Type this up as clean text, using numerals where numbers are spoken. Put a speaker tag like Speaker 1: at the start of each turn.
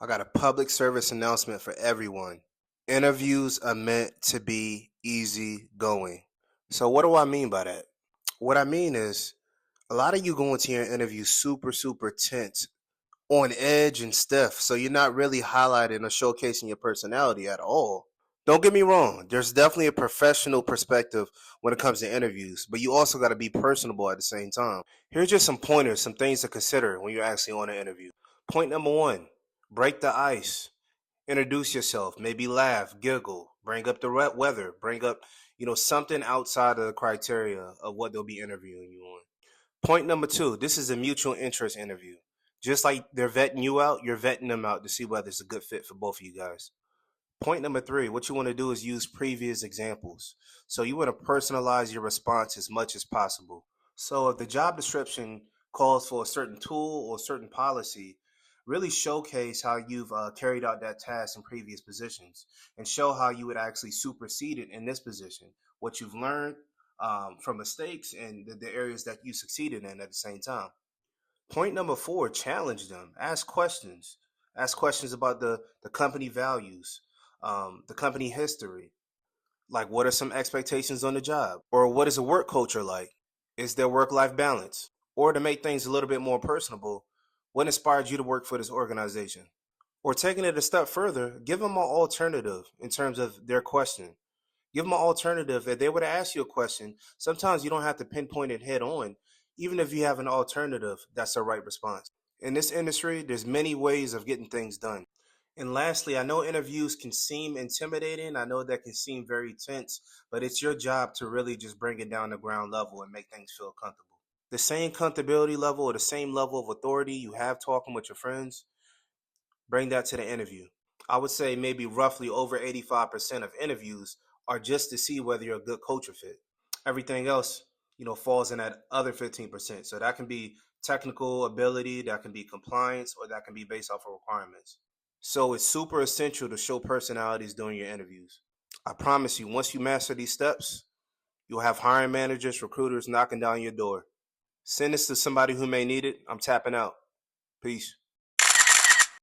Speaker 1: I got a public service announcement for everyone. Interviews are meant to be easy going. So, what do I mean by that? What I mean is, a lot of you go into your interview super tense, on edge, and stiff. So, you're not really highlighting or showcasing your personality at all. Don't get me wrong, there's definitely a professional perspective when it comes to interviews, but you also got to be personable at the same time. Here's just some pointers, some things to consider when you're actually on an interview. Point number one, break the ice. Introduce yourself, maybe laugh, giggle, bring up the weather, bring up, something outside of the criteria of what they'll be interviewing you on. Point number two, this is a mutual interest interview. Just like they're vetting you out, you're vetting them out to see whether it's a good fit for both of you guys. Point number three, what you want to do is use previous examples. So you want to personalize your response as much as possible. So if the job description calls for a certain tool or a certain policy, really showcase how you've carried out that task in previous positions and show how you would actually supersede it in this position, what you've learned from mistakes and the areas that you succeeded in at the same time. Point number four, challenge them. Ask questions. Ask questions about the company values, the company history. Like, what are some expectations on the job? Or what is a work culture like? Is there work life balance? Or to make things a little bit more personable, what inspired you to work for this organization? Or taking it a step further, give them an alternative in terms of their question. Give them an alternative. If they were to ask you a question, sometimes you don't have to pinpoint it head on. Even if you have an alternative, that's the right response. In this industry, there's many ways of getting things done. And lastly, I know interviews can seem intimidating. I know that can seem very tense, but it's your job to really just bring it down to ground level and make things feel comfortable. The same comfortability level or the same level of authority you have talking with your friends, bring that to the interview. I would say maybe roughly over 85% of interviews are just to see whether you're a good culture fit. Everything else, falls in that other 15%. So that can be technical ability, that can be compliance, or that can be based off of requirements. So it's super essential to show personalities during your interviews. I promise you, once you master these steps, you'll have hiring managers, recruiters knocking down your door. Send this to somebody who may need it. I'm tapping out. Peace.